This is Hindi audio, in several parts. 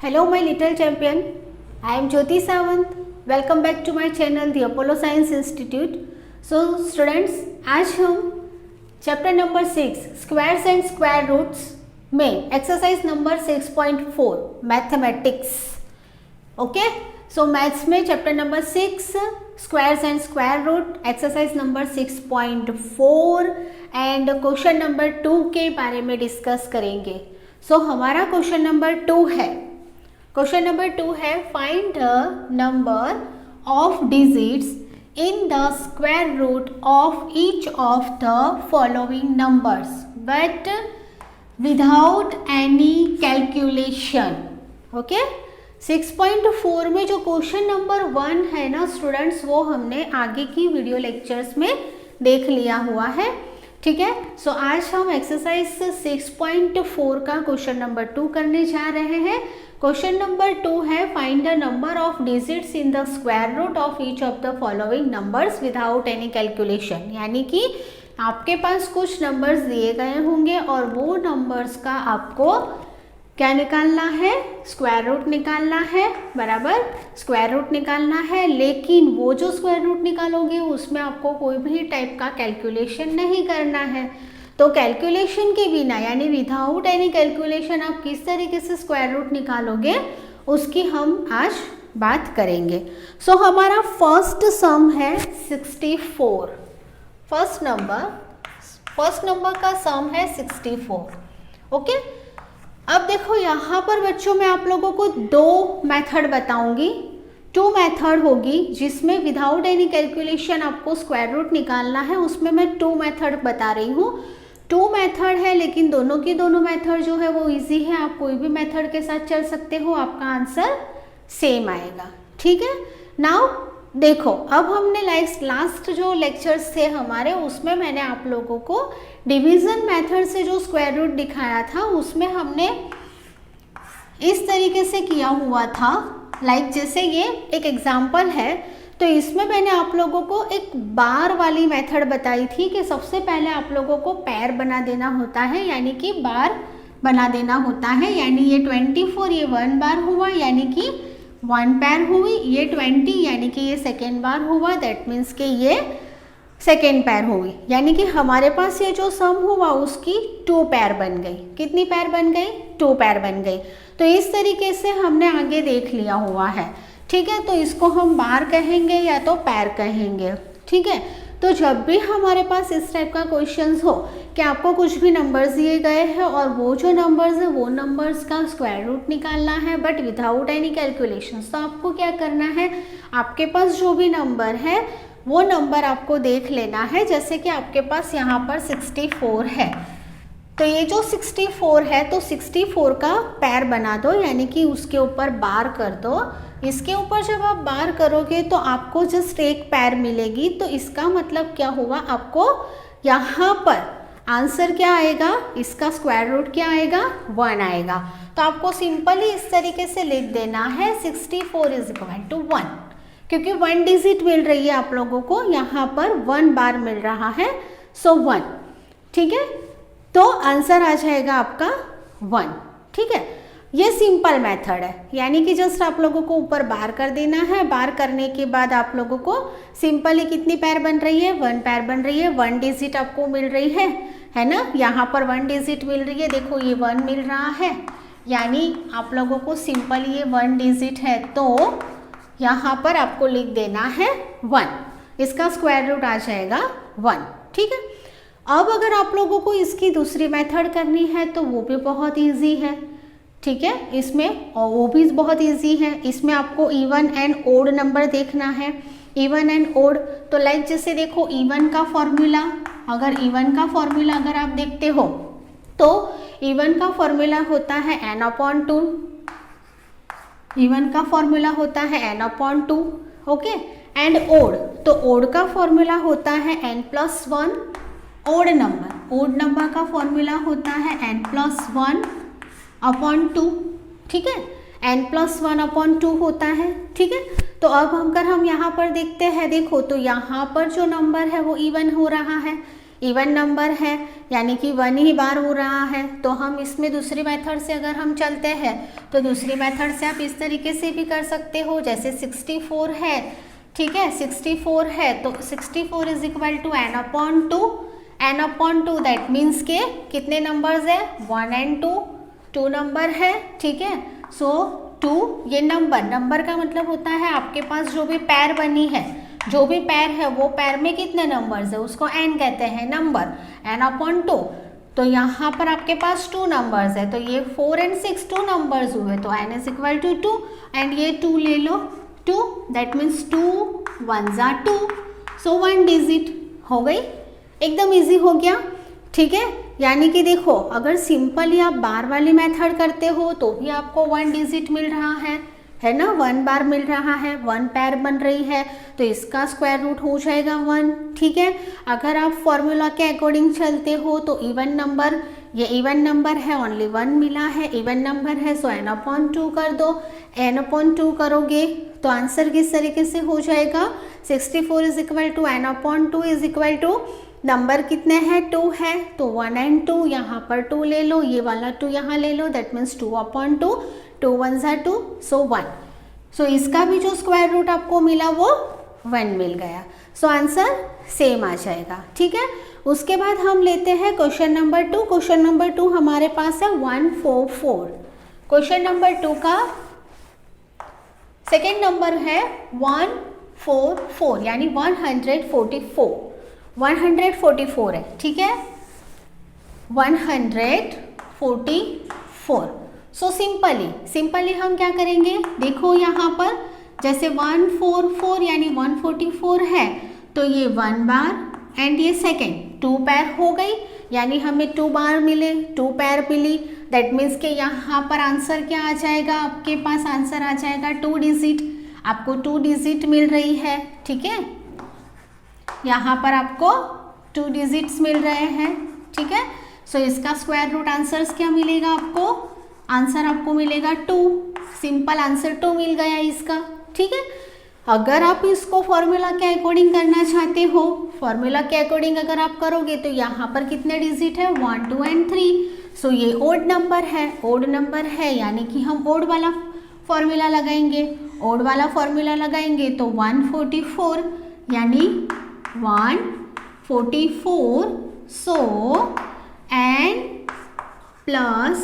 Hello my little champion, I am Jyoti Sawant. Welcome back to my channel The Apollo Science Institute. So students, आज हम chapter number 6 squares and square roots में exercise number 6.4 mathematics. Okay, so maths में chapter number 6 squares and square root exercise number 6.4 and question number 2 के बारे में डिस्कस करेंगे. सो हमारा क्वेश्चन नंबर 2 है find the number of digits in the square root of each of the following numbers but without any calculation. Okay, 6.4 में जो क्वेश्चन नंबर 1 है ना स्टूडेंट्स, वो हमने आगे की वीडियो लेक्चर्स में देख लिया हुआ है. ठीक है, सो आज हम एक्सरसाइज 6.4 का क्वेश्चन नंबर 2 करने जा रहे हैं. क्वेश्चन नंबर 2 है find the number of digits in the square root of each of the following numbers without any calculation. यानी कि आपके पास कुछ नंबर्स दिए गए होंगे और वो नंबर्स का आपको क्या निकालना है, स्क्वायर रूट निकालना है. बराबर, स्क्वायर रूट निकालना है, लेकिन वो जो स्क्वायर रूट निकालोगे उसमें आपको कोई भी टाइप का कैलकुलेशन नहीं करना है. तो कैलकुलेशन के बिना यानी विदाउट एनी कैलकुलेशन आप किस तरीके से स्क्वायर रूट निकालोगे उसकी हम आज बात करेंगे. सो हमारा फर्स्ट सम है 64. फर्स्ट नंबर का सम है 64. ओके, अब देखो यहाँ पर बच्चों मैं आप लोगों को 2 मेथड बताऊंगी. 2 मेथड होगी जिसमें विदाउट एनी कैलकुलेशन आपको स्क्वायर रूट निकालना है. उसमें मैं 2 मेथड बता रही हूँ. 2 मेथड है लेकिन दोनों की दोनों मेथड जो है वो इजी है. आप कोई भी मेथड के साथ चल सकते हो, आपका आंसर सेम आएगा. ठीक है, नाउ देखो, अब हमने लास्ट जो लेक्चर्स थे हमारे उसमें मैंने आप लोगों को डिवीजन मेथड से जो स्क्वायर रूट दिखाया था उसमें हमने इस तरीके से किया हुआ था. जैसे ये एक एग्जाम्पल है, तो इसमें मैंने आप लोगों को एक बार वाली मेथड बताई थी कि सबसे पहले आप लोगों को पैर बना देना होता है, यानी कि बार बना देना होता है. यानी ये 24 ये 1 बार हुआ यानी कि 1 पैर हुई. ये 20 यानी कि ये सेकेंड बार हुआ, दैट मीन्स कि ये सेकेंड पैर हुई. यानी कि हमारे पास ये जो सम हुआ उसकी 2 पैर बन गई. कितनी पैर बन गई? 2 पैर बन गई. तो इस तरीके से हमने आगे देख लिया हुआ है. ठीक है, तो इसको हम बार कहेंगे या तो पैर कहेंगे. ठीक है, तो जब भी हमारे पास इस टाइप का क्वेश्चंस हो कि आपको कुछ भी नंबर्स दिए गए हैं और वो जो नंबर्स है वो नंबर्स का स्क्वायर रूट निकालना है बट विदाउट एनी कैलकुलेशन, तो आपको क्या करना है, आपके पास जो भी नंबर है वो नंबर आपको देख लेना है. जैसे कि आपके पास यहाँ पर 64 है, तो ये जो 64 है तो 64 का पैर बना दो, यानी कि उसके ऊपर बार कर दो. इसके ऊपर जब आप बार करोगे तो आपको जस्ट एक पैर मिलेगी. तो इसका मतलब क्या हुआ, आपको यहाँ पर आंसर क्या आएगा, इसका स्क्वायर रूट क्या आएगा, 1 आएगा. तो आपको सिंपली इस तरीके से लिख देना है 64 इज इक्वल टू 1, क्योंकि 1 डिजिट मिल रही है आप लोगों को, यहाँ पर 1 बार मिल रहा है. सो 1. ठीक है, तो आंसर आ जाएगा आपका 1. ठीक है, ये सिंपल मेथड है, यानी कि जस्ट आप लोगों को ऊपर बार कर देना है. बार करने के बाद आप लोगों को सिंपली कितनी पैर बन रही है, 1 पैर बन रही है. 1 डिजिट आपको मिल रही है ना, यहाँ पर 1 डिजिट मिल रही है. देखो ये 1 मिल रहा है, यानी आप लोगों को सिंपली ये 1 डिजिट है, तो यहाँ पर आपको लिख देना है 1. इसका स्क्वायर रूट आ जाएगा 1. ठीक है, अब अगर आप लोगों को इसकी दूसरी मेथड करनी है तो वो भी बहुत ईजी है. ठीक है, इसमें वो भी बहुत इजी है. इसमें आपको इवन एंड ओड नंबर देखना है. इवन एंड ओड, तो जैसे देखो इवन का फॉर्मूला, अगर आप देखते हो तो इवन का फॉर्मूला होता है n/2. इवन का फॉर्मूला होता है n/2. ओके, एंड ओड, तो ओड का फॉर्मूला होता है n+1. ओड नंबर का फॉर्मूला होता है n+1/2. ठीक है, n+1/2 होता है. ठीक है, तो अब अगर हम यहाँ पर देखते हैं, देखो तो यहाँ पर जो नंबर है वो इवन हो रहा है, इवन नंबर है यानी कि 1 ही बार हो रहा है, तो हम इसमें दूसरी मेथड से अगर हम चलते हैं तो दूसरी मेथड से आप इस तरीके से भी कर सकते हो। जैसे 64 है, ठीक है, 64 है तो 64 is equal to n upon 2, n upon 2 that means के कितने नंबर्स है 1 and 2 नंबर है, ठीक है। सो 2 ये नंबर का मतलब होता है आपके पास जो भी पैर बनी है, जो भी पैर है वो पैर में कितने नंबर्स है उसको n कहते हैं नंबर, n अपॉन 2। तो यहाँ पर आपके पास 2 नंबर्स है, तो ये 4 and 6 2 नंबर्स हुए, तो n is equal to 2 and ये 2 ले लो 2 दैट मीन्स 2 1 जा 2, सो 1 डिजिट हो गई, एकदम इजी हो गया, ठीक है। यानी कि देखो अगर सिंपली आप बार वाली मेथड करते हो तो भी आपको 1 डिजिट मिल रहा है ना, 1 बार मिल रहा है, 1 पैर बन रही है, तो इसका स्क्वायर रूट हो जाएगा 1, ठीक है। अगर आप फॉर्मूला के अकॉर्डिंग चलते हो तो इवन नंबर, ये इवन नंबर है, ओनली 1 मिला है, इवन नंबर है, सो n अपॉन 2 कर दो, n अपॉन 2 करोगे तो आंसर किस तरीके से हो जाएगा 64 is equal to n upon 2 is equal to number कितने हैं 2 है, तो 1 and 2 यहाँ पर 2 ले लो, ये वाला 2 यहाँ ले लो, दैट मीन्स 2 अपॉन 2, 2 1 जा 2, सो 1। सो इसका भी जो स्क्वायर रूट आपको मिला वो 1 मिल गया, सो आंसर सेम आ जाएगा, ठीक है। उसके बाद हम लेते हैं क्वेश्चन नंबर 2। क्वेश्चन नंबर 2 हमारे पास है 144। क्वेश्चन नंबर 2 का सेकेंड नंबर है 144 यानी 144 है, ठीक है, 144। सो सिंपली हम क्या करेंगे, देखो यहाँ पर जैसे 144 यानी 144 है तो ये 1 बार एंड ये सेकेंड 2 पैर हो गई, यानी हमें 2 बार मिले, 2 पैर मिली, दैट मीन्स कि यहाँ पर आंसर क्या आ जाएगा, आपके पास आंसर आ जाएगा 2 डिजिट, आपको 2 डिजिट मिल रही है, ठीक है। यहाँ पर आपको 2 डिजिट्स मिल रहे हैं, ठीक है। सो इसका स्क्वायर रूट आंसर्स क्या मिलेगा आपको, आंसर आपको मिलेगा 2, सिंपल आंसर 2 मिल गया इसका, ठीक है। अगर आप इसको फॉर्मूला के अकॉर्डिंग करना चाहते हो, फॉर्मूला के अकॉर्डिंग अगर आप करोगे तो यहाँ पर कितने डिजिट है 1 2 and 3, सो ये ओड नंबर है यानी कि हम ओड वाला फॉर्मूला लगाएंगे, तो 144 यानी 144, सो n प्लस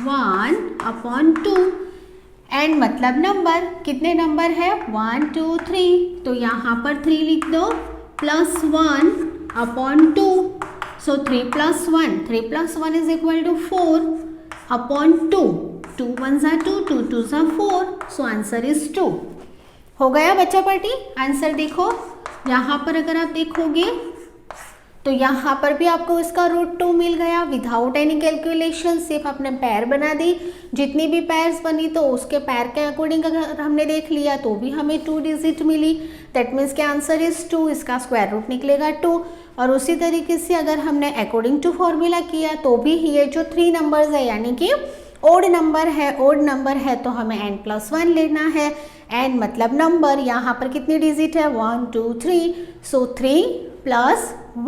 1 अपॉन 2, एंड मतलब नंबर, कितने नंबर है 1 2 3, तो यहाँ पर 3 लिख दो plus 1 upon 2, so 3 + 1 is equal to 4 upon 2, 2 1 जा 2, 2 2 जा 4, सो आंसर इज 2। हो गया बच्चा पार्टी, आंसर देखो यहाँ पर अगर आप देखोगे तो यहाँ पर भी आपको इसका रूट 2 मिल गया विदाउट एनी कैलकुलेशन, सिर्फ आपने पैर बना दी, जितनी भी पैर्स बनी तो उसके पैर के अकॉर्डिंग अगर हमने देख लिया तो भी हमें 2 डिजिट मिली, दैट मीन्स के आंसर इज 2, इसका स्क्वायर रूट निकलेगा 2। और उसी तरीके से अगर हमने अकॉर्डिंग टू फॉर्मूला किया तो भी ये जो 3 नंबर्स है यानी कि ओड नंबर है तो हमें n+1 लेना है, n मतलब नंबर, यहाँ पर कितनी डिजिट है 1 2 3, so 3 +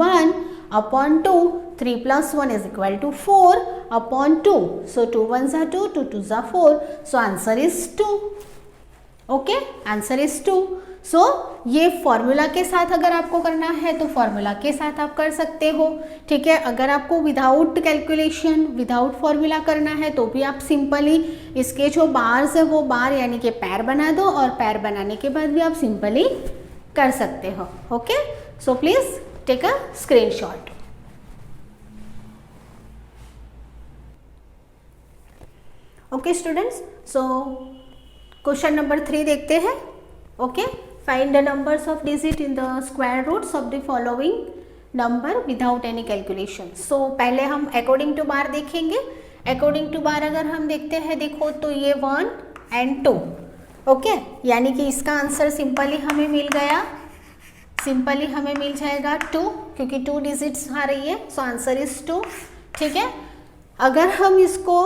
1 upon 2, 3 + 1 is equal to 4 upon 2, so 2 1 जा 2, 2 2 जा 4, so answer is 2। Okay, answer is 2। So ये फॉर्मूला के साथ अगर आपको करना है तो फॉर्मूला के साथ आप कर सकते हो, ठीक है। अगर आपको विदाउट कैलकुलेशन, विदाउट फॉर्मूला करना है तो भी आप सिंपली इसके जो बार्स है वो बार यानी कि पैर बना दो, और पैर बनाने के बाद भी आप सिंपली कर सकते हो। Okay, so please take a screenshot. Okay students, so question number 3 देखते हैं। Okay, find the numbers of digit in the square roots of the following number without any calculation। so पहले हम according to bar देखेंगे। according to bar अगर हम देखते हैं, देखो तो ये 1 and 2, ओके, यानी कि इसका आंसर सिंपली हमें मिल गया, सिंपली हमें मिल जाएगा 2, क्योंकि 2 डिजिट्स आ रही है, सो आंसर इज 2, ठीक है। अगर हम इसको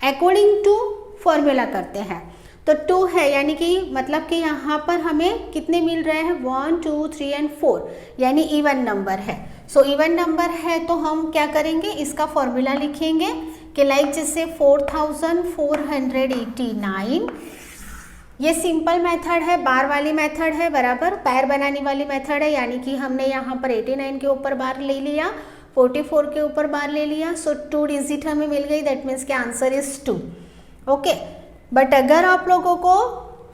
अकॉर्डिंग टू फॉर्मूला करते हैं तो 2 है, यानी कि मतलब कि यहाँ पर हमें कितने मिल रहे हैं 1 2 3 एंड 4, यानी इवन नंबर है। सो इवन नंबर है तो हम क्या करेंगे, इसका फॉर्मूला लिखेंगे कि लाइक जैसे 4489, ये सिंपल मेथड है, बार वाली मेथड है, बराबर पैर बनाने वाली मेथड है, यानी कि हमने यहाँ पर 89 के ऊपर बार ले लिया, 44 के ऊपर बार ले लिया, सो 2 डिजिट हमें मिल गई, दैट मीन्स के आंसर इज 2। ओके, बट अगर आप लोगों को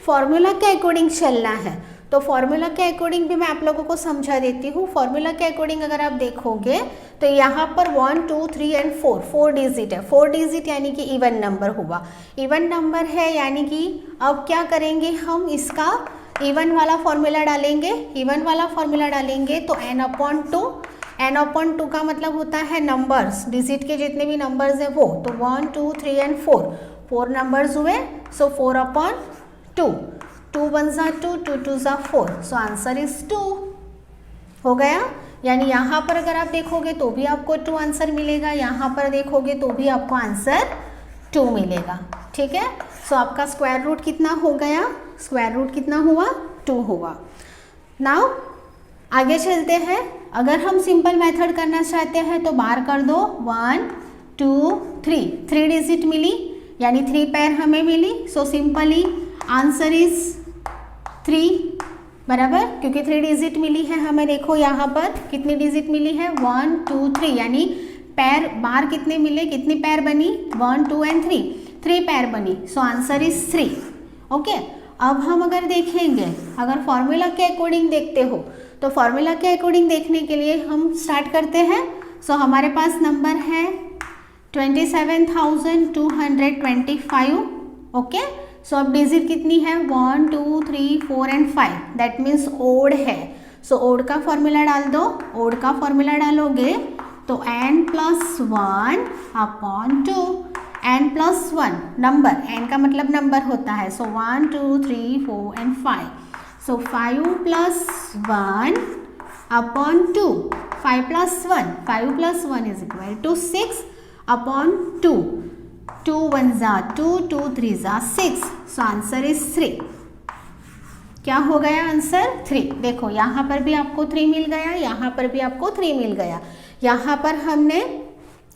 फॉर्मूला के अकॉर्डिंग चलना है तो फॉर्मूला के अकॉर्डिंग भी मैं आप लोगों को समझा देती हूँ। फॉर्मूला के अकॉर्डिंग अगर आप देखोगे तो यहाँ पर 1 2 3 एंड 4 डिजिट है, 4 डिजिट यानी कि इवन नंबर हुआ, इवन नंबर है, यानी कि अब क्या करेंगे हम, इसका इवन वाला फॉर्मूला डालेंगे, इवन वाला फॉर्मूला डालेंगे तो n/2, n/2 का मतलब होता है नंबर्स, डिजिट के जितने भी नंबर्स है वो, तो 1 2 3 एंड 4 नंबर्स हुए, सो 4/2, 2 1 जा 2, 2 2 जा 4, सो आंसर इज 2 हो गया। यानी यहाँ पर अगर आप देखोगे तो भी आपको 2 आंसर मिलेगा, यहाँ पर देखोगे तो भी आपको आंसर 2 मिलेगा, ठीक है। सो आपका स्क्वायर रूट कितना हो गया, स्क्वायर रूट कितना हुआ, 2 हुआ। नाउ आगे चलते हैं, अगर हम सिंपल मेथड करना चाहते हैं तो बार कर दो, 1 2 3 डिजिट मिली, यानी 3 पैर हमें मिली, सो सिंपली आंसर इज 3, बराबर, क्योंकि 3 डिजिट मिली है हमें। देखो यहाँ पर कितनी डिजिट मिली है, 1 2 3, यानी पैर बार कितने मिले, कितनी पैर बनी, 1 2 एंड 3 पैर बनी, सो आंसर इज 3। ओके, अब हम अगर देखेंगे, अगर फॉर्मूला के अकॉर्डिंग देखते हो तो फॉर्मूला के अकॉर्डिंग देखने के लिए हम स्टार्ट करते हैं। सो हमारे पास नंबर है 27,225। ओके, सो अब डिजिट कितनी है, 1 2 3 4 एंड 5, दैट मीन्स ओड है। सो ओड का फॉर्मूला डाल दो, ओड का फॉर्मूला डालोगे तो n+1/2, n+1 नंबर, n का मतलब नंबर होता है, so 1 2 3 4 and 5, so 5 + 1/2, 5 + 1 is equal to 6/2, 2 1 जा 2, 2 3 जा 6, सो आंसर इज 3। क्या हो गया आंसर, 3। देखो यहाँ पर भी आपको 3 मिल गया, यहाँ पर भी आपको 3 मिल गया। यहाँ पर हमने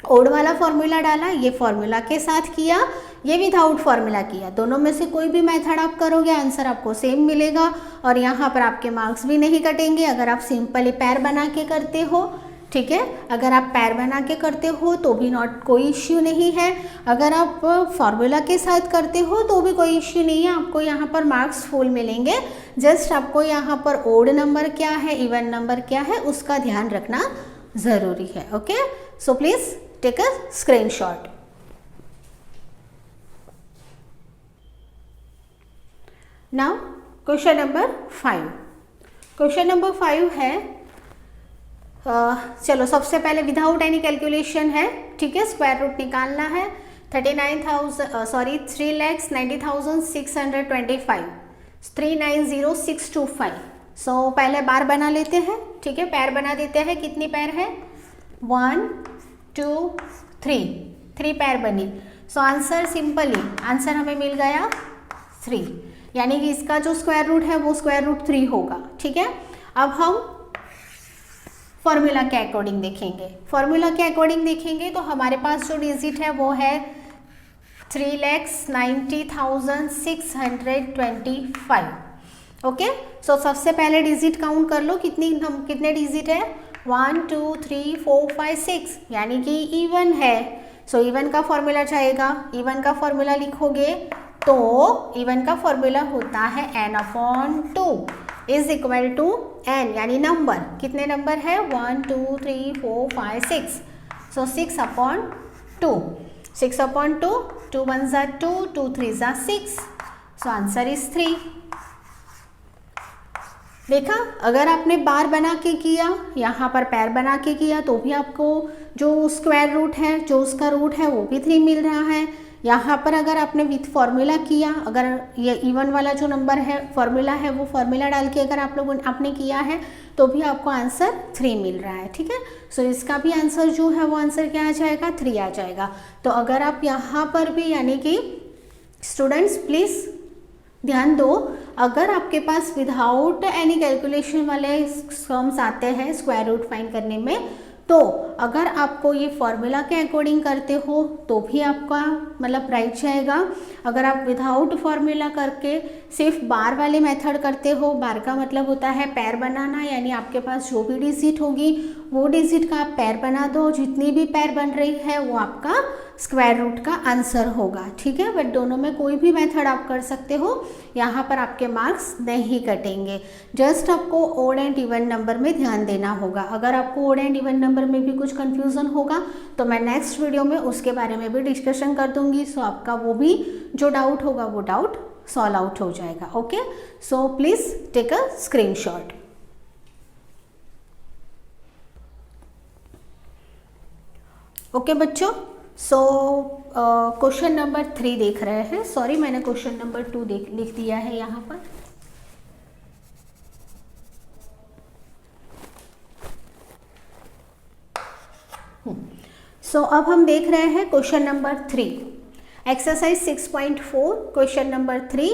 ओड वाला फॉर्मूला डाला, ये फॉर्मूला के साथ किया, ये विदाउट फॉर्मूला किया, दोनों में से कोई भी मेथड आप करोगे आंसर आपको सेम मिलेगा, और यहाँ पर आपके मार्क्स भी नहीं कटेंगे अगर आप सिंपली पैर बना के करते हो, ठीक है। अगर आप पैर बना के करते हो तो भी नॉट कोई इश्यू नहीं है, अगर आप फॉर्मूला के साथ करते हो तो भी कोई इश्यू नहीं है, आपको यहाँ पर मार्क्स फुल मिलेंगे। जस्ट आपको यहाँ पर ओड नंबर क्या है, इवन नंबर क्या है, उसका ध्यान रखना ज़रूरी है। Okay, so please take a screenshot. Now question number 5। Question number 5 है, चलो सबसे पहले विदाउट एनी कैलकुलेशन है, ठीक है, स्क्वायर रूट निकालना है। 3,90,625, 390,625। सो पहले बार बना लेते हैं, ठीक है, पैर बना देते हैं। कितनी पैर है, 1 2 3 पैर बनी। सो आंसर सिंपली आंसर हमें मिल गया 3, यानी कि इसका जो स्क्वायर रूट है वो स्क्वायर रूट 3 होगा, ठीक है। अब हम फॉर्मूला के अकॉर्डिंग देखेंगे, फॉर्मूला के अकॉर्डिंग देखेंगे तो हमारे पास जो डिजिट है वो है 3,90,625। ओके, सो सबसे पहले डिजिट काउंट कर लो, कितने डिजिट है, 1 2 3 4 5 6, यानी कि इवन है। सो इवन का फॉर्मूला जाएगा, इवन का फॉर्मूला लिखोगे तो इवन का फॉर्मूला होता है n/2 is equal to n, यानी नंबर, कितने नंबर है, 1 2 3 4 5 6, सो 6/2, 6/2, 2 1 जा 2, 2 3 जा 6, सो आंसर इज 3। देखा, अगर आपने बार बना के किया, यहाँ पर पैर बना के किया तो भी आपको जो स्क्वायर रूट है, जो उसका रूट है वो भी 3 मिल रहा है। यहाँ पर अगर आपने विथ फॉर्मूला किया, अगर ये इवन वाला जो नंबर है फॉर्मूला है वो फॉर्मूला डाल के अगर आप लोगों आपने किया है तो भी आपको आंसर 3 मिल रहा है, ठीक है। सो इसका भी आंसर जो है वो आंसर क्या आ जाएगा, 3 आ जाएगा। तो अगर आप यहाँ पर भी, यानी कि स्टूडेंट्स प्लीज़ ध्यान दो, अगर आपके पास विदाउट एनी कैलकुलेशन वाले सम्स आते हैं स्क्वायर रूट फाइंड करने में, तो अगर आपको ये फॉर्मूला के अकॉर्डिंग करते हो तो भी आपका मतलब राइट जाएगा। अगर आप विदाउट फॉर्मूला करके सिर्फ बार वाले मेथड करते हो, बार का मतलब होता है पैर बनाना, यानी आपके पास जो भी डिजिट होगी वो डिजिट का आप पैर बना दो, जितनी भी पैर बन रही है वो आपका स्क्वायर रूट का आंसर होगा, ठीक है। बट दोनों में कोई भी मेथड आप कर सकते हो, यहाँ पर आपके मार्क्स नहीं कटेंगे। जस्ट आपको ओड एंड इवन नंबर में ध्यान देना होगा। अगर आपको ओड एंड इवन नंबर में भी कुछ कंफ्यूजन होगा तो मैं नेक्स्ट वीडियो में उसके बारे में भी डिस्कशन कर दूंगी, सो आपका वो भी जो डाउट होगा वो डाउट सॉल्व आउट हो जाएगा। Okay, so please take a screenshot. Okay बच्चों, सो क्वेश्चन नंबर 3 देख रहे हैं। सॉरी, मैंने क्वेश्चन नंबर 2 लिख दिया है यहाँ पर। सो अब हम देख रहे हैं question number 3, exercise 6.4, question number 3,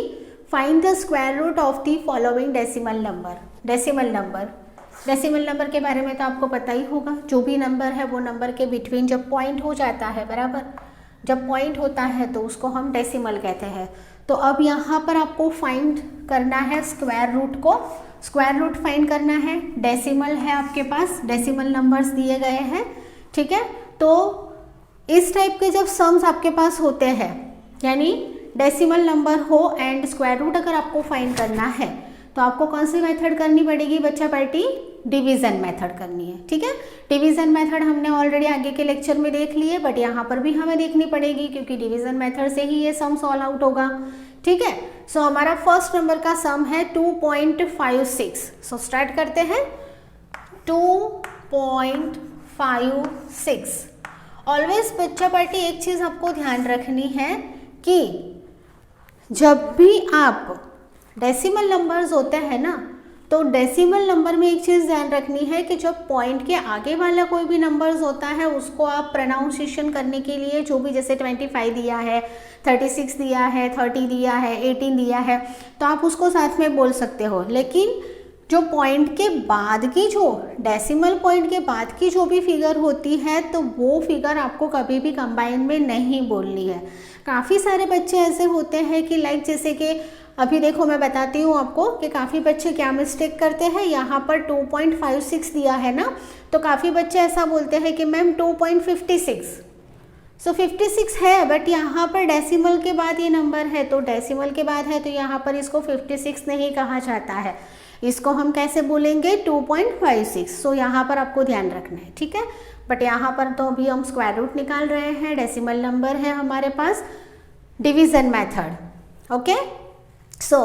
find the square root of the following decimal number. Decimal number के बारे में तो आपको पता ही होगा, जो भी नंबर है वो नंबर के बिटवीन जब पॉइंट हो जाता है, बराबर, जब पॉइंट होता है तो उसको हम डेसिमल कहते हैं। तो अब यहाँ पर आपको फाइंड करना है स्क्वायर रूट को, स्क्वायर रूट फाइंड करना है। डेसिमल है आपके पास, डेसिमल नंबर्स दिए गए हैं, ठीक है। तो इस टाइप के जब सम्स आपके पास होते हैं, यानी डेसिमल नंबर हो एंड स्क्वायर रूट अगर आपको फाइंड करना है, तो आपको कौन सी मेथड करनी पड़ेगी बच्चा पार्टी? डिवीजन मेथड करनी है, ठीक है। डिवीजन मेथड हमने ऑलरेडी आगे के लेक्चर में देख ली है, बट यहाँ पर भी हमें देखनी पड़ेगी क्योंकि डिवीजन मेथड से ही ये सम सॉल्व आउट होगा, ठीक है। सो हमारा फर्स्ट नंबर का सम है 2.56। सो स्टार्ट करते हैं। 2.56। ऑलवेज बच्चा पार्टी एक चीज आपको ध्यान रखनी है कि जब भी आप डेसिमल नंबर्स होते हैं ना, तो डेसिमल नंबर में एक चीज़ ध्यान रखनी है कि जब पॉइंट के आगे वाला कोई भी नंबर्स होता है उसको आप प्रोनाउंसिएशन करने के लिए जो भी, जैसे 25 दिया है, 36 दिया है, 30 दिया है, 18 दिया है, तो आप उसको साथ में बोल सकते हो। लेकिन जो पॉइंट के बाद की, जो डेसिमल पॉइंट के बाद की जो भी फिगर होती है, तो वो फिगर आपको कभी भी कंबाइन में नहीं बोलनी है। काफ़ी सारे बच्चे ऐसे होते हैं कि लाइक जैसे कि अभी देखो मैं बताती हूँ आपको कि काफ़ी बच्चे क्या मिस्टेक करते हैं। यहाँ पर 2.56 दिया है ना, तो काफ़ी बच्चे ऐसा बोलते हैं कि मैम 2.56, सो 56 है, बट यहाँ पर डेसिमल के बाद ये नंबर है, तो डेसिमल के बाद है तो यहाँ पर इसको 56 नहीं कहा जाता है, इसको हम कैसे बोलेंगे? 2.56। सो यहाँ पर आपको ध्यान रखना है, ठीक है। बट यहाँ पर तो अभी हम स्क्वायर रूट निकाल रहे हैं, डेसिमल नंबर है हमारे पास, डिवीज़न मेथड, ओके। सो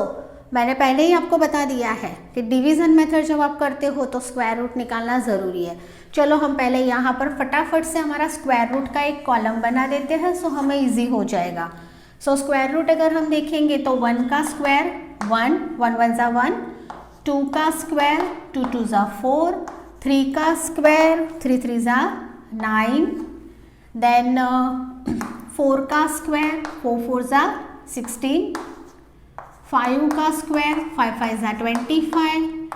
मैंने पहले ही आपको बता दिया है कि डिवीज़न मेथड जब आप करते हो तो स्क्वायर रूट निकालना ज़रूरी है। चलो हम पहले यहाँ पर फटाफट से हमारा स्क्वायर रूट का एक कॉलम बना देते हैं, सो हमें इजी हो जाएगा। सो स्क्वायर रूट अगर हम देखेंगे तो 1 का स्क्वायर 1, 1 1 ज़ा 1, 2 का स्क्वायर 2 2 ज़ा 4, 3 का स्क्वायर 3 3 ज़ा 9, देन 4 का स्क्वायर 4 4 ज़ा 16, 5 का स्क्वायर 5 5 ज़ा 25,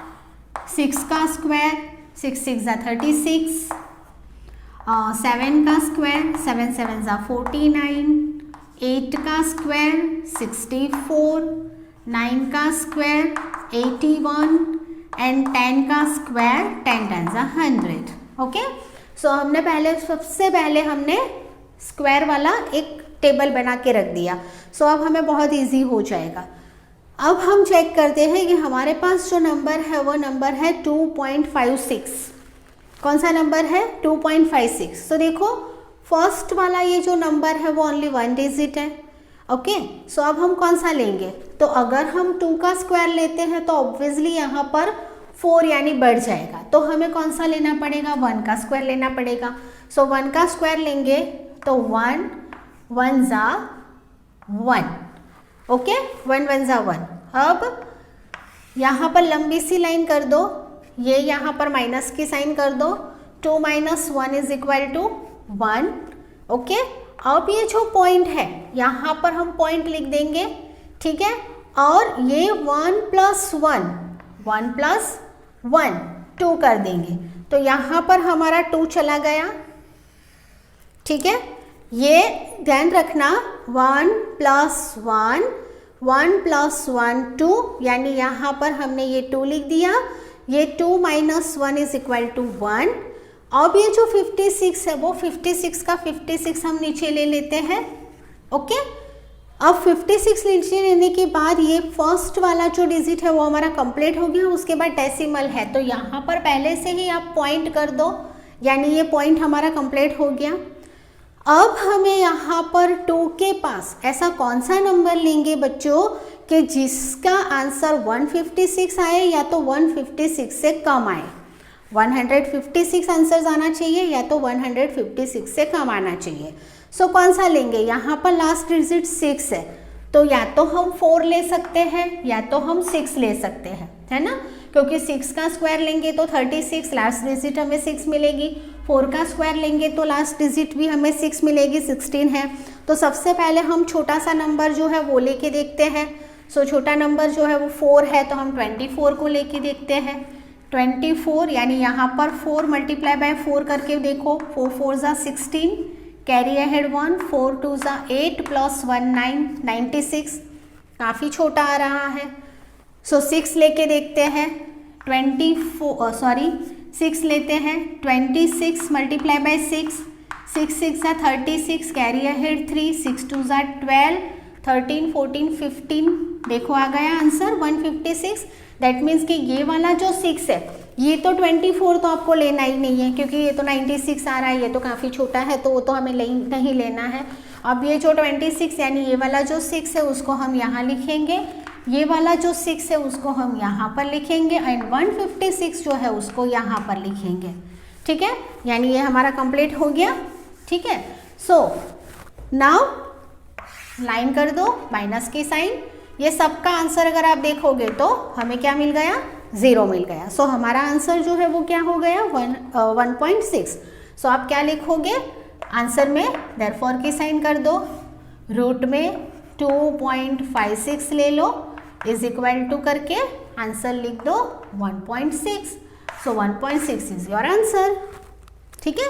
6 का स्क्वायर 6 6 ज़ा 36, 7 का स्क्वायर 7 7 ज़ा 49, 8 का स्क्वायर 64, 9 का स्क्वायर 81 एंड 10 का स्क्वायर 10 10 ज़ा 100, ओके। सो हमने सबसे पहले हमने स्क्वायर वाला एक टेबल बना के रख दिया। सो अब हमें बहुत इजी हो जाएगा। अब हम चेक करते हैं कि हमारे पास जो नंबर है वो नंबर है 2.56। कौन सा नंबर है? 2.56। तो देखो फर्स्ट वाला ये जो नंबर है वो ओनली 1 डिजिट है, ओके। सो अब हम कौन सा लेंगे? तो अगर हम 2 का स्क्वायर लेते हैं तो ऑब्वियसली यहाँ पर 4 यानी बढ़ जाएगा, तो हमें कौन सा लेना पड़ेगा? 1 का स्क्वायर लेना पड़ेगा। सो 1 का स्क्वायर लेंगे तो 1 1 ज़ा 1, ओके, 1 1 ज़ा 1। अब यहाँ पर लंबी सी लाइन कर दो, ये यहाँ पर माइनस की साइन कर दो, 2 - 1 इज इक्वल टू 1, ओके। अब ये जो पॉइंट है यहाँ पर हम पॉइंट लिख देंगे, ठीक है। और ये 1 + 1 1 + 1 2 कर देंगे, तो यहाँ पर हमारा 2 चला गया। ठीक है, ये ध्यान रखना 1 + 1 1 + 1 2, यानी यहाँ पर हमने ये 2 लिख दिया। ये 2 - 1 = 1। अब ये जो 56 है वो 56 का 56 हम नीचे ले लेते हैं। ओके, अब 56 नीचे लेने के बाद ये फर्स्ट वाला जो डिजिट है वो हमारा कंप्लीट हो गया। उसके बाद डेसिमल है, तो यहाँ पर पहले से ही आप पॉइंट कर दो, यानी ये पॉइंट हमारा कंप्लीट हो गया। अब हमें यहाँ पर 2 के पास ऐसा कौन सा नंबर लेंगे बच्चों कि जिसका आंसर 156 आए या तो 156 से कम आए। 156 आंसर्स आना चाहिए या तो 156 से कम आना चाहिए। सो कौन सा लेंगे, यहाँ पर लास्ट डिजिट 6 है, तो या तो हम 4 ले सकते हैं या तो हम 6 ले सकते हैं, है ना, क्योंकि 6 का स्क्वायर लेंगे तो 36, लास्ट डिजिट हमें 6 मिलेगी। 4 का स्क्वायर लेंगे तो लास्ट डिजिट भी हमें 6 मिलेगी, 16 है। तो सबसे पहले हम छोटा सा नंबर जो है वो लेके देखते हैं। सो छोटा नंबर जो है वो 4 है, तो हम 24 को लेके देखते हैं। 24 यानी यहाँ पर 4 × 4 करके देखो, 4 4 = 16, कैरी अहेड 1, 4 2 = 8 + 1 9 96, काफ़ी छोटा आ रहा है। सो 6 लेके देखते हैं, 6 लेते हैं, 26 × 6, 6 6 = 36, कैरी अहेड 3, 6 2 = 12, 13 14 15, देखो आ गया आंसर 156। दैट मीन्स कि ये वाला जो 6 है, ये तो 24 तो आपको लेना ही नहीं है, क्योंकि ये तो 96 आ रहा है, ये तो काफ़ी छोटा है, तो वो तो हमें नहीं लेना है। अब ये जो 26 यानी ये वाला जो 6 है उसको हम यहाँ लिखेंगे, ये वाला जो 6 है उसको हम यहाँ पर लिखेंगे, एंड 156 जो है उसको यहाँ पर लिखेंगे। ठीक है, यानी ये हमारा कंप्लीट हो गया। ठीक है, सो नाउ लाइन कर दो माइनस की साइन। ये सबका आंसर अगर आप देखोगे तो हमें क्या मिल गया, 0 मिल गया। सो हमारा आंसर जो है वो क्या हो गया, 1.6। सो आप क्या लिखोगे आंसर में, देयरफॉर की साइन कर दो, रूट में 2.56 ले लो, = करके आंसर लिख दो 1.6। सो 1.6 इज योर आंसर। ठीक है,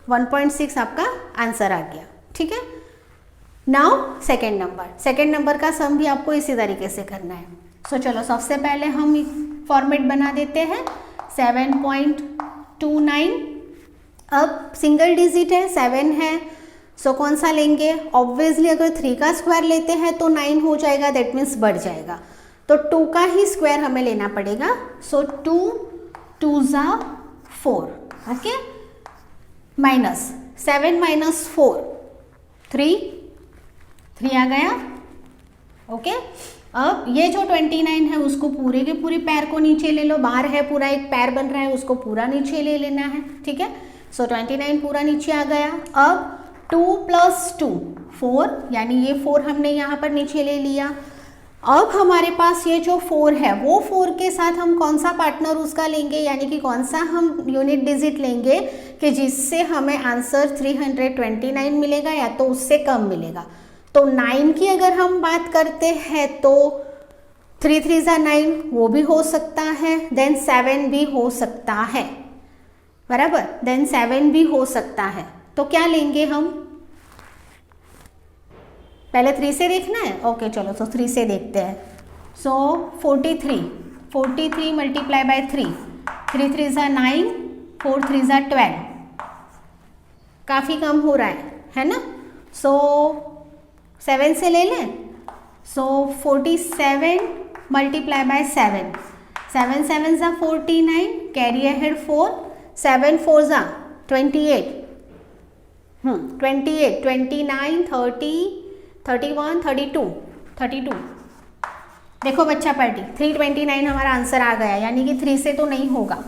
1.6 आपका आंसर आ गया। ठीक है, नाउ सेकेंड नंबर का सम भी आपको इसी तरीके से करना है। सो चलो सबसे पहले हम फॉर्मेट बना देते हैं 7.29। अब सिंगल डिजिट है, 7 है, सो कौन सा लेंगे, ऑब्वियसली अगर 3 का स्क्वायर लेते हैं तो 9 हो जाएगा, दैट मीन्स बढ़ जाएगा, तो 2 का ही स्क्वायर हमें लेना पड़ेगा। सो 2 2 = 4, ओके, माइनस 7 - 4 3 आ गया। ओके, अब ये जो 29 है उसको पूरे के पूरे पैर को नीचे ले लो, बाहर है पूरा एक पैर बन रहा है, उसको पूरा नीचे ले लेना है। ठीक है, सो 29 पूरा नीचे आ गया। अब 2 + 2 4, यानी ये 4 हमने यहाँ पर नीचे ले लिया। अब हमारे पास ये जो 4 है वो 4 के साथ हम कौन सा पार्टनर उसका लेंगे, यानी कि कौन सा हम यूनिट डिजिट लेंगे कि जिससे हमें आंसर 329 मिलेगा या तो उससे कम मिलेगा। तो 9 की अगर हम बात करते हैं तो 3 3 = 9, वो भी हो सकता है, देन 7 भी हो सकता है, बराबर, देन 7 भी हो सकता है। तो क्या लेंगे हम, पहले 3 से देखना है। ओके चलो, तो 3 से देखते हैं। सो 43 × 3, 3 3 = 9, 4 3 = 12, काफ़ी कम हो रहा है ना। सो 7 से ले लें। सो 47 × 7, 7 7 = 49, कैरी अहेड 4, 7 4 = 28, 28 29 30 31 32। देखो बच्चा पार्टी 329 हमारा आंसर आ गया, यानी कि 3 से तो नहीं होगा,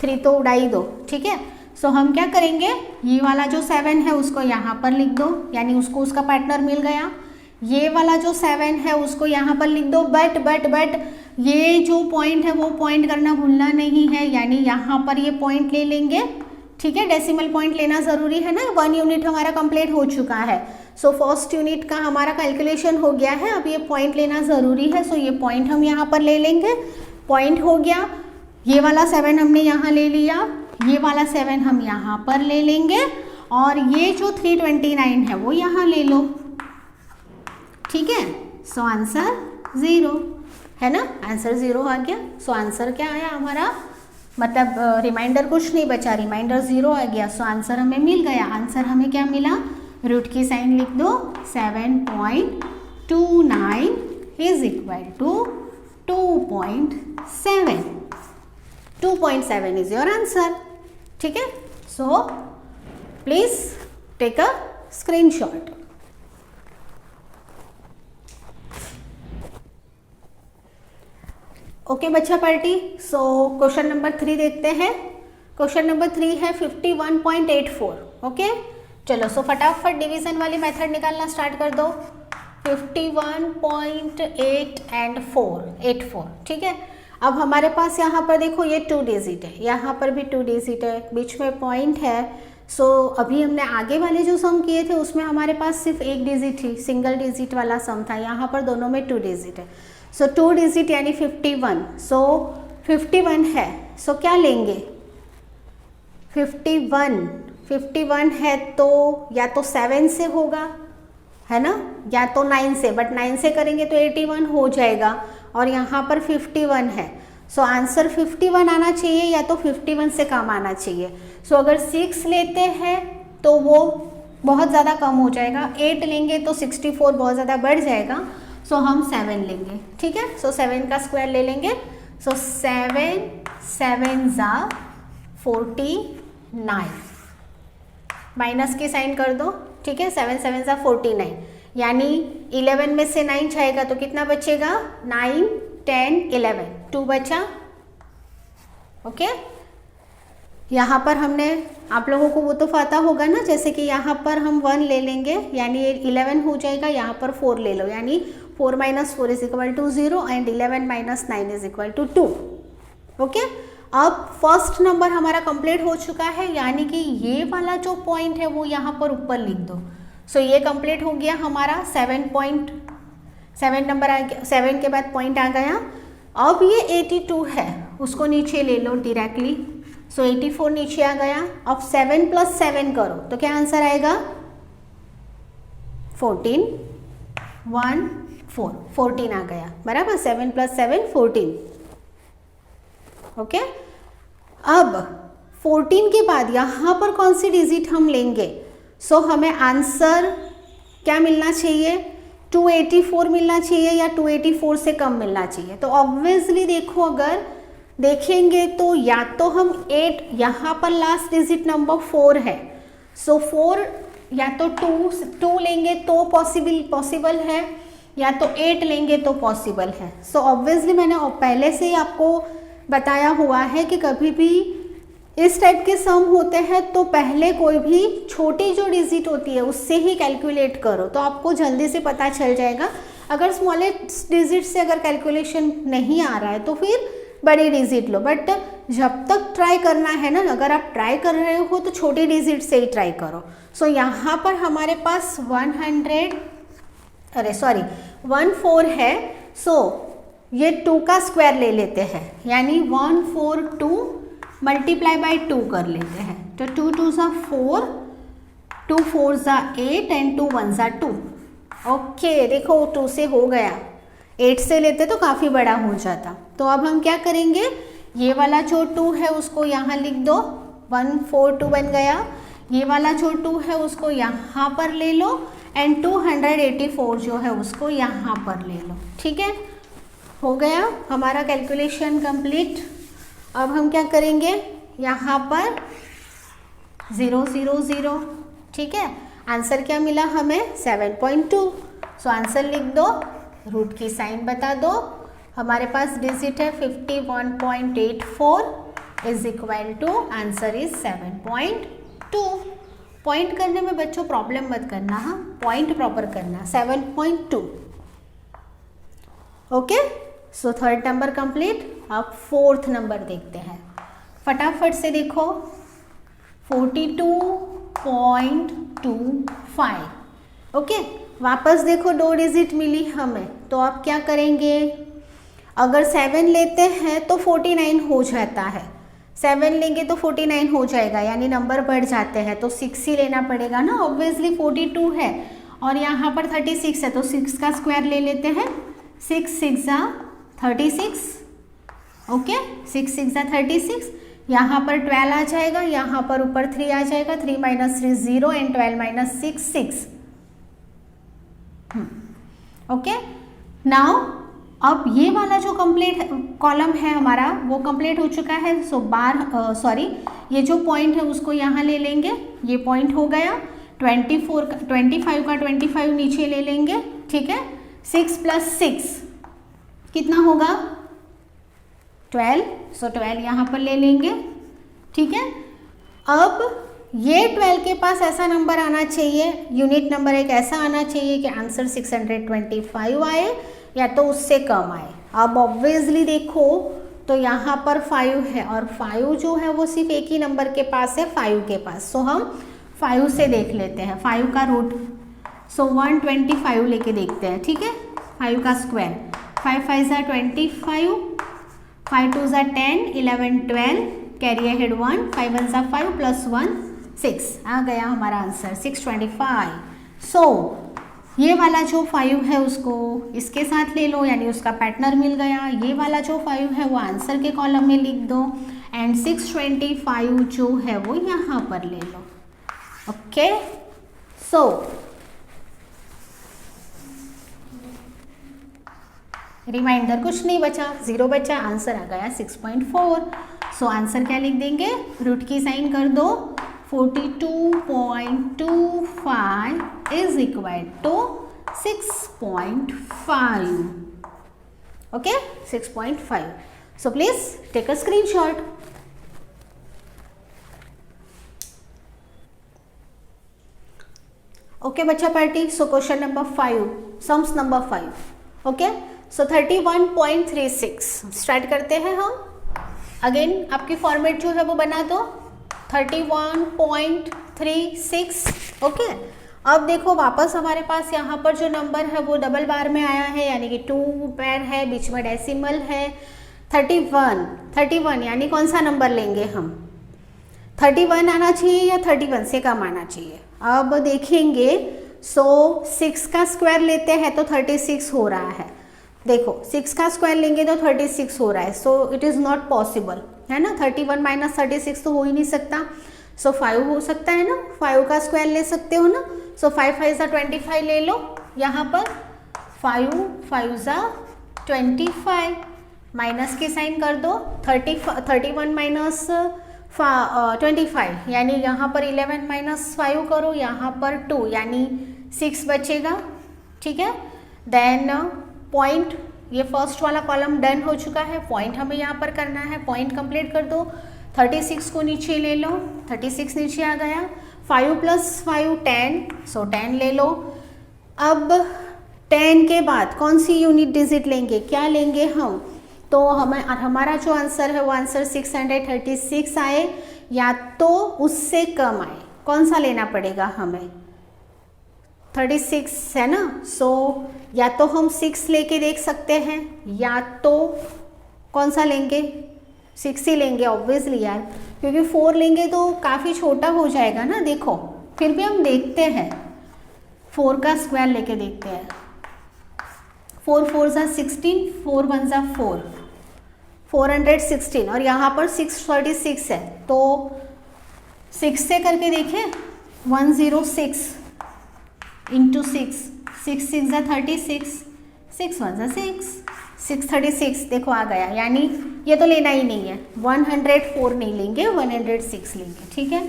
3 तो उड़ा ही दो। ठीक है, सो हम क्या करेंगे, ये वाला जो 7 है उसको यहाँ पर लिख दो, यानी उसको उसका पार्टनर मिल गया। ये वाला जो 7 है उसको यहाँ पर लिख दो, बट ये जो पॉइंट है वो पॉइंट करना भूलना नहीं है, यानी यहाँ पर ये पॉइंट ले लेंगे। ठीक है, डेसिमल पॉइंट लेना ज़रूरी है ना, 1 यूनिट हमारा कंप्लीट हो चुका है। सो फर्स्ट यूनिट का हमारा कैलकुलेशन हो गया है। अब ये पॉइंट लेना ज़रूरी है, सो ये पॉइंट हम यहाँ पर ले लेंगे। पॉइंट हो गया, ये वाला 7 हमने यहाँ ले लिया, ये वाला 7 हम यहाँ पर ले लेंगे, और ये जो 329 है वो यहाँ ले लो, ठीक है। सो आंसर 0 है ना, आंसर 0 आ गया। सो आंसर क्या आया हमारा, मतलब रिमाइंडर कुछ नहीं बचा, रिमाइंडर 0 आ गया। सो आंसर हमें मिल गया। आंसर हमें क्या मिला, रूट की साइन लिख दो, 7.29 is equal to 2.7। 2.7 is your answer, ठीक है। So please take a screenshot. Okay बच्चा पार्टी, सो क्वेश्चन नंबर 3 देखते हैं। क्वेश्चन नंबर 3 है 51.84। ओके चलो, सो फटाफट डिवीजन वाली मेथड निकालना स्टार्ट कर दो। 51.84, ठीक है। अब हमारे पास यहाँ पर देखो ये 2 डिजिट है, यहाँ पर भी 2 डिजिट है, बीच में पॉइंट है। सो अभी हमने आगे वाले जो सम किए थे उसमें हमारे पास सिर्फ 1 डिजिट ही, सिंगल डिजिट वाला सम था। यहाँ पर दोनों में 2 डिजिट है। सो 2 डिजिट यानी 51। सो 51 है, सो क्या लेंगे, 51 है तो या तो 7 से होगा, है ना, या तो 9 से, बट 9 से करेंगे तो 81 हो जाएगा, और यहाँ पर 51 है। सो आंसर 51 आना चाहिए, या तो 51 से कम आना चाहिए। सो अगर 6 लेते हैं तो वो बहुत ज़्यादा कम हो जाएगा, 8 लेंगे तो 64 बहुत ज़्यादा बढ़ जाएगा। सो हम 7 लेंगे, ठीक है। सो 7 का स्क्वायर ले लेंगे। सो 7 ज़ा 49, माइनस की साइन कर दो, ठीक है। 7 ज़ा 49, यानी 11 में से 9 जाएगा तो कितना बचेगा, 9, 10, 11, 2 बचा। ओके, यहाँ पर हमने, आप लोगों को वो तो पता होगा ना, जैसे कि यहाँ पर हम 1 ले लेंगे यानी 11 हो जाएगा, यहाँ पर 4 ले लो यानी 4 - 4 is equal to 0 and 11 - 9 is equal to 2। Okay, अब फर्स्ट नंबर हमारा कंप्लीट हो चुका है, यानी कि ये वाला जो पॉइंट है वो यहाँ पर ऊपर लिख दो। सो ये कंप्लीट हो गया हमारा, 7 नंबर आ गया, 7 के बाद पॉइंट आ गया। अब ये 82 है, उसको नीचे ले लो डायरेक्टली। सो 84 नीचे आ गया। अब 7 + 7 करो तो क्या आंसर आएगा, 14, 1, 4, 14 आ गया, बराबर। 7 + 7 14। ओके, अब 14 के बाद यहाँ पर कौन सी डिजिट हम लेंगे। सो हमें आंसर क्या मिलना चाहिए, 284 मिलना चाहिए या 284 से कम मिलना चाहिए। तो ऑब्वियसली देखो, अगर देखेंगे तो या तो हम 8, यहाँ पर लास्ट डिजिट नंबर 4 है, सो 4 या तो 2 लेंगे तो पॉसिबल है, या तो 8 लेंगे तो पॉसिबल है। सो ऑब्वियसली मैंने पहले से ही आपको बताया हुआ है कि कभी भी इस टाइप के सम होते हैं तो पहले कोई भी छोटी जो डिजिट होती है उससे ही कैलकुलेट करो, तो आपको जल्दी से पता चल जाएगा। अगर स्मॉलेस्ट डिजिट से अगर कैलकुलेशन नहीं आ रहा है तो फिर बड़ी डिजिट लो, बट जब तक ट्राई करना है ना, अगर आप ट्राई कर रहे हो तो छोटी डिजिट से ही ट्राई करो। सो यहाँ पर हमारे पास 14 है। सो ये 2 का स्क्वायर ले लेते हैं, यानी 142 मल्टीप्लाई बाई 2 कर लेते हैं। तो 2 × 2 = 4, 2 × 4 = 8 एंड 2 × 1 = 2। ओके, देखो 2 से हो गया, 8 से लेते तो काफ़ी बड़ा हो जाता। तो अब हम क्या करेंगे, ये वाला जो 2 है उसको यहाँ लिख दो, 142 बन गया। ये वाला जो 2 है उसको यहाँ पर ले लो, एंड 284 जो है उसको यहाँ पर ले लो, ठीक है। हो गया हमारा कैलकुलेशन कंप्लीट। अब हम क्या करेंगे, यहाँ पर 0 0 0, ठीक है। आंसर क्या मिला हमें, 7.2। सो आंसर लिख दो, रूट की साइन बता दो। हमारे पास डिजिट है 51.84 is equal to, answer is 7.2। Point करने में बच्चों प्रॉब्लम मत करना, हाँ, पॉइंट प्रॉपर करना, 7.2। Okay, so third number complete. अब फोर्थ नंबर देखते हैं, फटाफट से देखो। 42.25 ओके, वापस देखो 2 डिजिट मिली हमें, तो आप क्या करेंगे, अगर 7 लेते हैं तो 49 हो जाता है, 7 लेंगे तो 49 हो जाएगा, यानी नंबर बढ़ जाते हैं, तो 6 ही लेना पड़ेगा ना, ऑब्वियसली 42 है और यहाँ पर 36 है, तो 6 का स्क्वायर ले लेते हैं, 6 6 36, ओके, 6 6 36, यहाँ पर 12 आ जाएगा, यहाँ पर ऊपर 3 आ जाएगा, 3 - 3 0 एंड 12 - 6 6, ओके। नाउ अब ये वाला जो कंप्लीट कॉलम है हमारा वो कंप्लीट हो चुका है, सो ये जो पॉइंट है उसको यहाँ ले लेंगे, ये पॉइंट हो गया, 25 का 25 नीचे ले लेंगे, ठीक है, 6 + 6 कितना होगा 12, सो 12 यहाँ पर ले लेंगे, ठीक है। अब ये 12 के पास ऐसा नंबर आना चाहिए, यूनिट नंबर एक ऐसा आना चाहिए कि आंसर 625 आए या तो उससे कम आए। अब ऑब्वियसली देखो तो यहाँ पर 5 है और 5 जो है वो सिर्फ एक ही नंबर के पास है, 5 के पास, सो हम 5 से देख लेते हैं, 5 का रूट, सो 125 लेके देखते हैं, ठीक है, 5 का स्क्वायर, 5 5 = 25, 5 2 = 10, 11 12, कैरी अहेड 1, 5 1 = 5 + 1 6, आ गया हमारा आंसर 625। सो ये वाला जो 5 है उसको इसके साथ ले लो, यानी उसका पार्टनर मिल गया, ये वाला जो 5 है वो आंसर के कॉलम में लिख दो एंड 625 जो है वो यहाँ पर ले लो, ओके। सो रिमाइंडर कुछ नहीं बचा, 0 बचा, आंसर आ गया 6.4। सो आंसर क्या लिख देंगे, रूट की साइन कर दो, 42.25 is equal to 6.5, okay, 6.5. So please take a screenshot. Okay बच्चा party, so question number 5, sums number 5, okay, so 31.36 start करते हैं हम। अगेन आपकी फॉर्मेट जो है वो बना दो, 31.36, ओके। अब देखो वापस हमारे पास यहाँ पर जो नंबर है वो डबल बार में आया है, यानी कि 2 पैर है, बीच में डेसिमल है, 31 यानी कौन सा नंबर लेंगे हम, 31 आना चाहिए या 31 से कम आना चाहिए। अब देखेंगे, सो 6 का स्क्वायर लेते हैं तो 36 हो रहा है, देखो 6 का स्क्वायर लेंगे तो 36 हो रहा है, so it is not possible, है ना, 31 - 36 तो हो ही नहीं सकता, सो 5 हो सकता है ना, 5 का स्क्वायर ले सकते हो ना, सो 5 5 = 25 ले लो, यहाँ पर 5 5 = 25, माइनस की साइन कर दो, 31 - 25 यानी यहाँ पर 11 - 5 करो, यहाँ पर 2 यानी 6 बचेगा, ठीक है। देन पॉइंट, ये फर्स्ट वाला कॉलम डन हो चुका है, पॉइंट हमें यहाँ पर करना है, पॉइंट कंप्लीट कर दो, 36 को नीचे ले लो, 36 नीचे आ गया, 5 + 5 10, सो 10 ले लो। अब 10 के बाद कौन सी यूनिट डिजिट लेंगे, क्या लेंगे हम, तो हमारा जो आंसर है वो आंसर 636 आए या तो उससे कम आए, कौन सा लेना पड़ेगा हमें, 36 है ना, सो या तो हम 6 लेके देख सकते हैं या तो कौन सा लेंगे, 6 ही लेंगे ऑब्वियसली यार, क्योंकि 4 लेंगे तो काफ़ी छोटा हो जाएगा ना, देखो फिर भी हम देखते हैं, 4 का स्क्वायर लेके देखते हैं, 4 4 = 16, 4 1 = 4, 416 और यहाँ पर 636 है, तो 6 से करके देखें, 106 × 6, 6 6 = 36, 6 1 = 6, 636 देखो आ गया, यानी ये तो लेना ही नहीं है, 104 नहीं लेंगे, 106 लेंगे, ठीक है।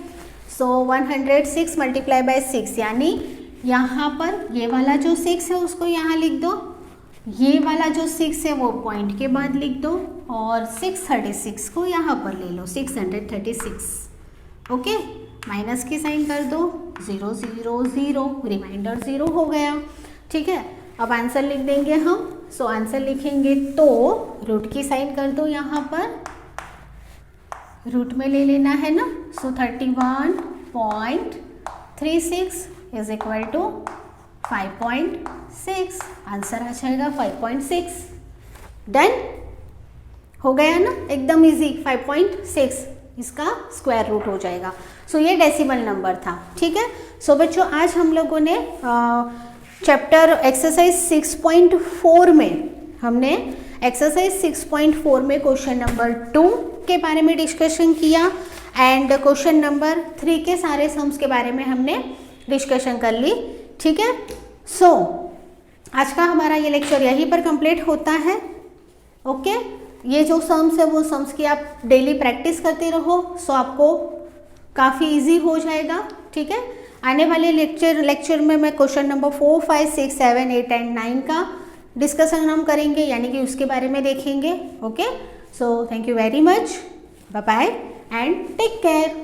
सो 106 × 6 यानी यहाँ पर ये वाला जो 6 है उसको यहाँ लिख दो, ये वाला जो 6 है वो पॉइंट के बाद लिख दो और 636 को यहाँ पर ले लो, 636, ओके, माइनस की साइन कर दो, 0 0 0, रिमाइंडर 0 हो गया, ठीक है। अब आंसर लिख देंगे हम, सो आंसर लिखेंगे तो रूट की साइन कर दो, यहाँ पर रूट में ले लेना है ना, सो 31.36 = 5.6, आंसर आ जाएगा 5.6। डन हो गया ना, एकदम इजी। 5.6 इसका स्क्वायर रूट हो जाएगा। सो ये डेसिमल नंबर था, ठीक है। सो बच्चों आज हम लोगों ने चैप्टर एक्सरसाइज 6.4 में हमने एक्सरसाइज 6.4 में क्वेश्चन नंबर 2 के बारे में डिस्कशन किया एंड क्वेश्चन नंबर 3 के सारे सम्स के बारे में हमने डिस्कशन कर ली, ठीक है। सो आज का हमारा ये लेक्चर यहीं पर कंप्लीट होता है। ओके ये जो सम्स है वो सम्स की आप डेली प्रैक्टिस करते रहो, सो आपको काफ़ी इजी हो जाएगा, ठीक है। आने वाले लेक्चर में मैं क्वेश्चन नंबर 4, 5, 6, 7, 8 एंड 9 का डिस्कशन हम करेंगे, यानी कि उसके बारे में देखेंगे। Okay so thank you very much, bye bye and take care.